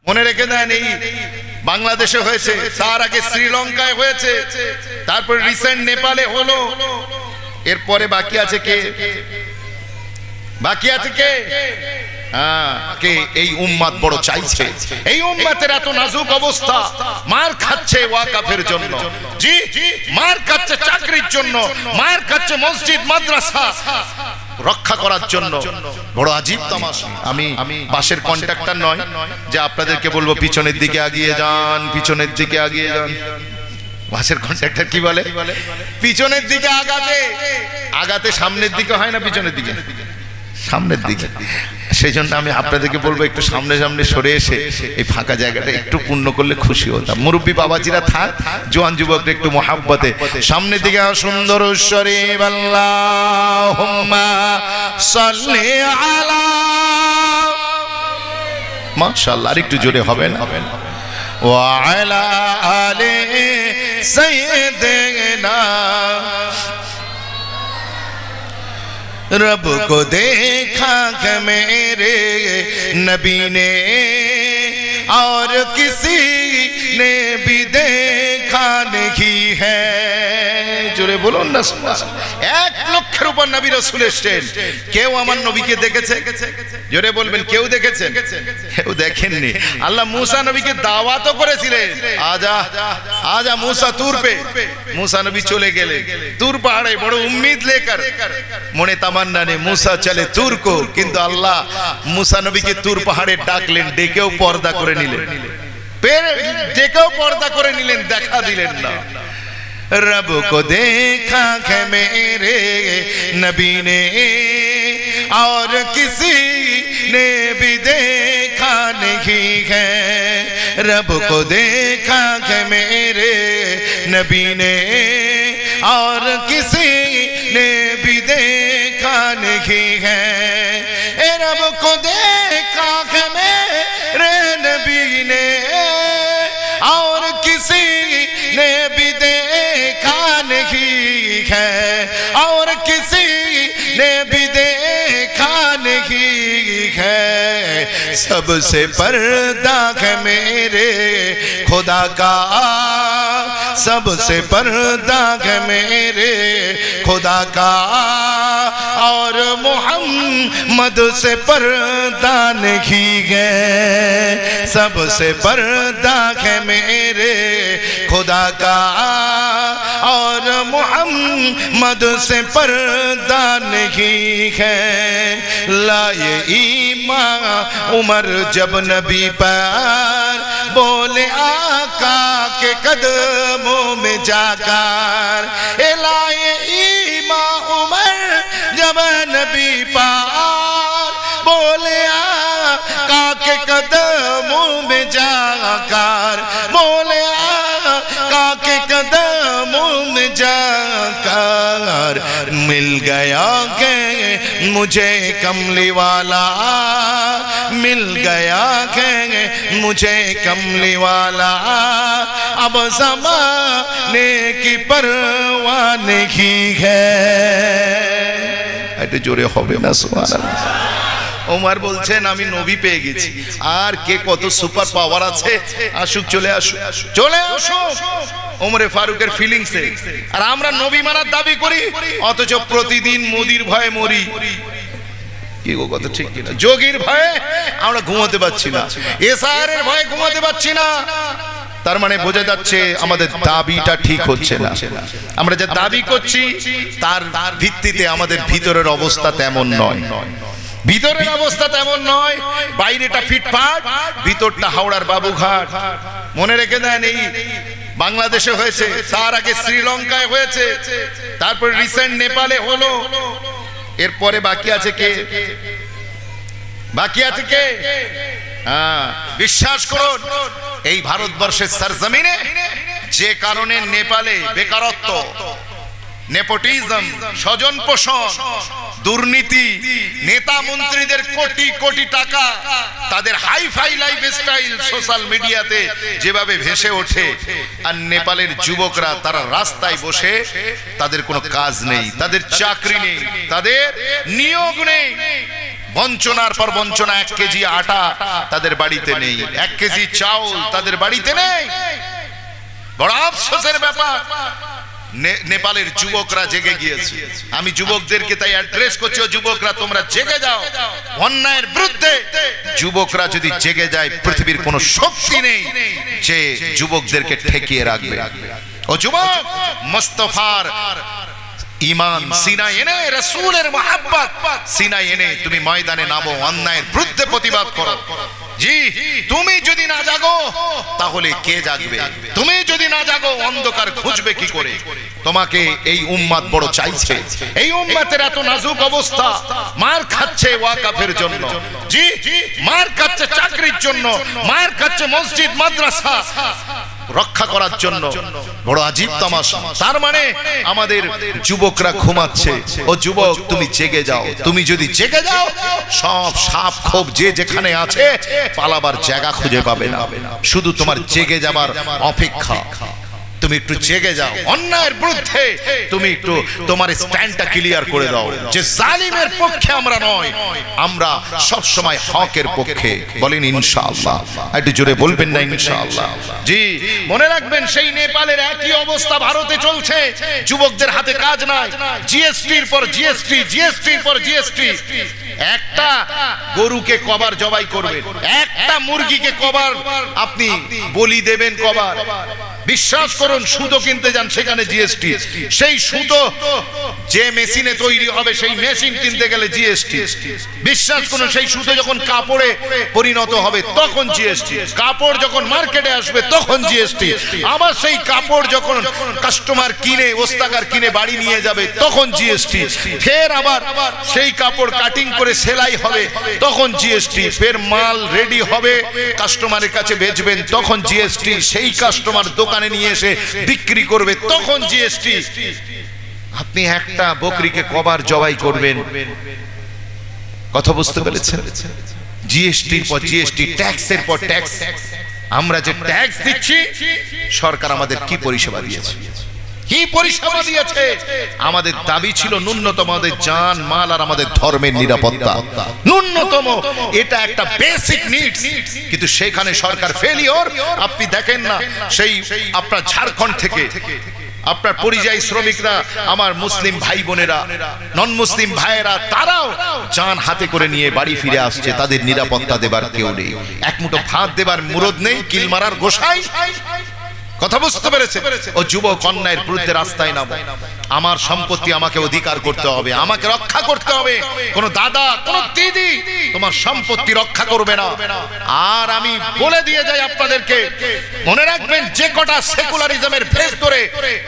মনে রেখে দেন, এই বাংলাদেশে হয়েছে, তার আগে শ্রীলঙ্কায় হয়েছে, তারপর রিসেন্ট নেপালে হলো, এরপরে বাকি আছে কে? বাকি আছে কে? কে? এই উম্মাত বড় চাইছে। এই উম্মাতের এত নাজুক অবস্থা, মার খাচ্ছে ওয়াকাফের জন্য, জি মার খাচ্ছে চাকরির জন্য, মার খাচ্ছে মসজিদ মাদ্রাসা রক্ষা করার জন্য। বড় আজীব তামাশা। আমি বাসের কন্ট্রাক্টর নয় যে আপনাদেরকে বলবো পিছনের দিকে আগিয়ে যান, পিছনের দিকে আগিয়ে যান। বাসের কন্ট্রাক্টর কি বলে? পিছনের দিকে আগাতে। আগাতে সামনের দিকে হয় না, পিছনের দিকে, সামনের দিকে। সেই জন্য আমি আপনাদেরকে বলবো একটু সামনে সামনে সরে এসে এই ফাঁকা জায়গাটা একটু পূর্ণ করলে খুশি হতাম। মুরব্বী বাবাজিরা থাক, জোয়ান যুবকরা একটু মহাব্বতে সামনের দিকে। সুন্দর শরীফ আল্লাহুম্মা সাল্লি আলা, মাশাআল্লাহ, আর একটু জোরে হবে না? ওয়া আলা আলি সাইয়্যিদিনা। रब को देखा कि मेरे नबी ने और किसी ने भी देखा नहीं है। জোরে বলুন না সুবহানাল্লাহ। 1 লক্ষের উপর নবী রাসূল এসেছেন, কেউ আমার নবীকে দেখেছে? জোরে বলবেন, কেউ দেখেছেন? কেউ দেখেননি। আল্লাহ মুসা নবীকে দাওয়াতও করেছিলেন, আজা আজা মুসা তুর পে। মুসা নবী চলে গেলেন তুর পাহাড়ে, বড় উম্মিদ লেकर, মনে তামান্না নে মুসা চলে তুর কো। কিন্তু আল্লাহ মুসা নবীকে তুর পাহাড়ে ডাকলেন, ডেকেও পর্দা করে নিলেন, ডেকেও পর্দা করে নিলেন, দেখা দিলেন না। रब को देखा कि मेरे नबी ने और किसी ने भी देखा नहीं है। रब को देखा कि मेरे नबी ने और किसी ने भी देखा नहीं है। रब को देखा कि मेरे नबी ने और किसी ने भी देखा नहीं है, और किसी ने भी देखा नहीं है। सबसे पर्दा है मेरे खुदा का, सबसे पर्दा है मेरे खुदा का, और मोहम्मद से पर्दा नहीं है। सबसे पर्दा है मेरे खुदा का, और मोहम्मद से पर्दा नहीं है। लाए ईमान उमर जब नबी पर बोले आका के कदमों में जाकर। लाए ईमान उमर जब नबी पर बोले आका के कदमों में जाकर, बोले आका के कदमों में जाकर। मिल गया के मुझे कमली वाला, मिल गया के मुझे कमली वाला, अब ज़माने की परवाह नहीं है। এটা জোরে হবে না সুবহানাল্লাহ। ওমর বলছেন আমি নবী পেয়ে গেছি, আর কে কত সুপার পাওয়ার আছে আসুক, চলে আসুক, চলে আসুক। ওমরে ফারুকের ফিলিংসে। আর আমরা নবী মানার দাবি করি, অথচ প্রতিদিন মোদির ভয়ে মরি। কি গো, কথা ঠিক কিনা? যোগীর ভয়ে আমরা ঘুমাতে পারছি না, এসআরের ভয়ে ঘুমাতে পারছি না। তার মানে বোঝা যাচ্ছে আমাদের দাবিটা ঠিক হচ্ছে না। আমরা যে দাবি করছি তার ভিত্তিতে আমাদের ভিতরের অবস্থা তেমন নয়, ভিতরের অবস্থা তেমন নয়। বাইরেটা ফিটফাট, ভিতরটা হাওড়ার বাবুঘাট। মনে রেখে দেন, এই বাংলাদেশে হয়েছে, তার আগে শ্রীলঙ্কায় হয়েছে, তারপর রিসেন্ট নেপালে হলো, এরপরে বাকি আছে কে? বাকি আছে কে? বিশ্বাস করুন, এই ভারতবর্ষের সরজমিনে যে কারণে নেপালে বেকারত্ব, নেপোটিজম, স্বজন পোষণ, দুর্নীতি, নেতা মন্ত্রীদের কোটি কোটি টাকা, তাদের হাইফাই লাইফস্টাইল সোশ্যাল মিডিয়াতে যেভাবে ভেসে ওঠে, আর নেপালের যুবকরা তারা রাস্তায় বসে, তাদের কোনো কাজ নেই, তাদের চাকরি নেই, তাদের নিয়োগ নেই, বঞ্চনার পর বঞ্চনা। 1 কেজি আটা তাদের বাড়িতে নেই, 1 কেজি চাউল তাদের বাড়িতে নেই। বড় আফসোসের ব্যাপার। নেপালের যুবকরা জেগে গিয়েছে। আমি যুবকদেরকে তাই অ্যাড্রেস করছি, ও যুবকরা তোমরা জেগে যাও অন্যায়ের বিরুদ্ধে। যুবকরা যদি জেগে যায়, পৃথিবীর কোনো শক্তি নেই যে যুবকদেরকে ঠেকিয়ে রাখবে। ও যুবক, মুস্তাফার ঈমান সিনায় এনে, রাসূলের মহব্বত সিনায় এনে তুমি ময়দানে নামো, অন্যায়ের বিরুদ্ধে প্রতিবাদ করো। জি, তুমি যদি না জাগো তাহলে কে জাগবে? তুমি যদি না জাগো অন্ধকার খুঁজবে কি করে? তোমাকে এই উম্মত বড় চাইছে। এই উম্মতের এত নাজুক অবস্থা, মার খাচ্ছে ওয়াকাফের জন্য, জি মার খাচ্ছে চাকরির জন্য, মার খাচ্ছে মসজিদ মাদ্রাসা রক্ষা করার জন্য। বড় আজীব তামাশা। তার মানে আমাদের যুবকরা ঘুমাচ্ছে। ও যুবক, তুমি জেগে যাও। তুমি যদি জেগে যাও, সব সাপ খোপ যে যেখানে আছে পালাবার জায়গা খুঁজে পাবে না। শুধু তোমার জেগে যাবার অপেক্ষা। তুমি একটু জেগে যাও, অন্যায়ের বিরুদ্ধে তুমি একটু তোমার স্ট্যান্ডটা ক্লিয়ার করে দাও যে জালিমের পক্ষে আমরা নয়, আমরা সব সময় হকের পক্ষে। বলেন ইনশাআল্লাহ। একটু জোরে বলবেন না ইনশাআল্লাহ? জি, মনে রাখবেন সেই নেপালের একই অবস্থা ভারতে চলছে। যুবকদের হাতে কাজ নাই, জিএসটির পর জিএসটি, জিএসটির পর জিএসটি। একটা গরুকে কবার জবাই করবেন, একটা মুরগিকে কবার আপনি বলি দেবেন কবার। বিশ্বাস করুন, সুতো কিনতে যান, সেখানে জিএসটি। সেই সুতো যে মেশিনে তৈরি হবে, সেই মেশিন কিনতে গেলে জিএসটি। বিশ্বাস করুন, সেই সুতো যখন কাপড়ে পরিণত হবে তখন জিএসটি। কাপড় যখন মার্কেটে আসবে তখন জিএসটি। আবার সেই কাপড় যখন কাস্টমার কিনে, ওস্তাকার কিনে বাড়ি নিয়ে যাবে তখন জিএসটি। ফের আবার সেই কাপড় কাটিং করে সেলাই হবে তখন জিএসটি। ফের মাল রেডি হবে, কাস্টমারের কাছে বেচবেন তখন জিএসটি। সেই কাস্টমার দোকানে নিয়ে এসে বিক্রি করবে তখন জিএসটি। আপনি একটা বকরিকে কবার জবাই করবেন? কথা বুঝতে পেরেছেন? জিএসটির পর জিএসটি, ট্যাক্সের পর ট্যাক্স। আমরা যে ট্যাক্স দিচ্ছি, সরকার আমাদের কি পরিষেবা দিয়েছে? কি পরিষেবা দিয়েছে? আমাদের দাবি ছিল ন্যূনতম আমাদের জান মাল আর আমাদের ধর্মের নিরাপত্তা, ন্যূনতম। এটা একটা বেসিক নিডস, কিন্তু সেখানে সরকার ফেলিওর। আপনি দেখেন না, সেই আপনার ঝাড়খণ্ড থেকে আপনার পরিযায়ী শ্রমিকরা, আমার মুসলিম ভাই বোনেরা, নন মুসলিম ভাইয়েরা, তারাও জান হাতে করে নিয়ে বাড়ি ফিরে আসছে। তাদের নিরাপত্তা দেবার কেউ নেই, এক মুঠো ভাত দেবার মুরদ নেই, কিল মারার গোসাই। কথা বুঝতে পেরেছে? ও যুবক, অন্যায়ের বিরুদ্ধে রাস্তায় নামো। আমার সম্পত্তি আমাকে অধিকার করতে হবে, আমাকে রক্ষা করতে হবে। কোন দাদা, কোন দিদি তোমার সম্পত্তি রক্ষা করবে না। আর আমি বলে দিয়ে যাই আপনাদেরকে, মনে রাখবেন, যে কটা সেকুলারিজমের ভেস ধরে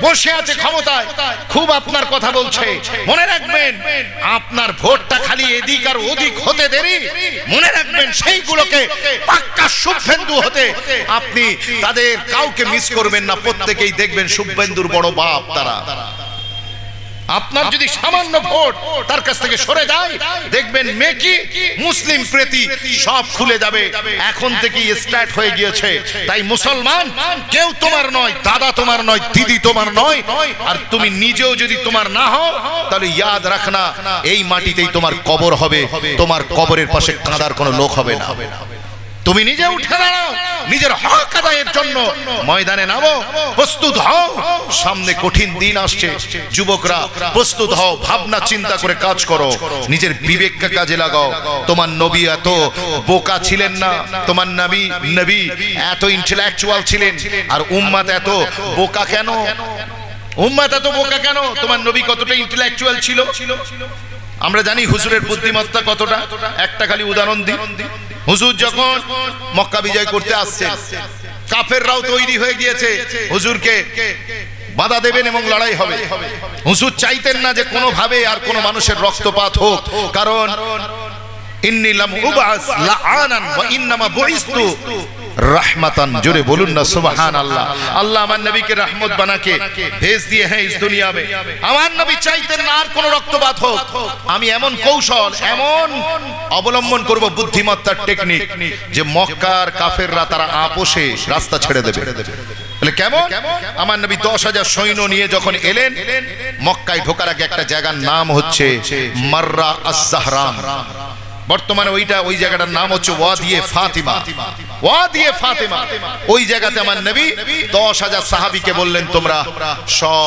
বসে আছে ক্ষমতায়, খুব আপনার কথা বলছে। মনে রাখবেন, আপনার ভোটটা খালি এদিক আর ওদিক হতে দেরি। মনে রাখবেন, সেইগুলোকে পাক্কা শুভেন্দু হতে আপনি তাদের কাউকে মিস করবেন না। প্রত্যেকেই দেখবেন শুভেন্দুর বড় বাপ তারা। আপনার যদি সামান্য ভোট তার কাছ থেকে সরে যায়, দেখবেন মেকি মুসলিম প্রীতি সব খুলে যাবে। এখন থেকেই স্টার্ট হয়ে গিয়েছে। তাই মুসলমান, কেউ তোমার নয়, দাদা তোমার নয়, দিদি তোমার নয়। আর তুমি নিজেও যদি তোমার না হও, তাহলে ইয়াদ রাখনা, এই মাটিতেই তোমার কবর হবে। তোমার কবরের পাশে কাঁদার কোনো লোক হবে না। তুমি নিজে উঠে দাঁড়াও, নিজের হক আদায়ের জন্য ময়দানে নামো, প্রস্তুত হও। সামনে কঠিন দিন আসছে। যুবকরা প্রস্তুত হও, ভাবনা চিন্তা করে কাজ করো, নিজের বিবেককে কাজে লাগাও। তোমার নবী এত বোকা ছিলেন না, তোমার নবী এত ইন্টেলেকচুয়াল ছিলেন। আর উম্মত এত বোকা কেন? উম্মত এত বোকা কেন? তোমার নবী কতটা ইন্টেলেকচুয়াল ছিল আমরা জানি। হুজুরের বুদ্ধিমত্তা কতটা, একটা খালি উদাহরণ দিই। হুজুর যখন মক্কা বিজয় করতে আসছেন, কাফেররাও তৈরি হয়ে গিয়েছে হুজুরকে বাধা দেবেন এবং লড়াই হবে। হুজুর চাইতেন না যে কোনোভাবে আর কোনো মানুষের রক্তপাত হোক, কারণ ইন্নী লাম উবআস লাআনান ওয়া ইন্নামা বুইসতু रहमतन। जोरे बोलून ना सुबहान अल्लाह। अल्लाह আমার নবীকে রহমত বানাকে भेज दिए हैं इस दुनिया में। আমার নবী চাইতেন না আর কোনো রক্তপাত হোক। আমি এমন কৌশল, এমন অবলম্বন করব, বুদ্ধিমত্তার টেকনিক, যে মক্কার কাফেররা তারা আপোষে রাস্তা ছেড়ে দেবে। বলে কেমন? আমার নবী 10,000 সৈন্য নিয়ে যখন এলেন, মক্কায় ঢোকার আগে একটা জায়গার নাম হচ্ছে মাররা আস-জাহরান। বর্তমানে ওই জায়গাটার নাম হচ্ছে ওয়াদিয়ে ফাতিমা। ওয়াদিয়ে ফাতিমা, ওই জায়গাতে আমার নবী 10,000 সাহাবীকে বললেন তোমরা সব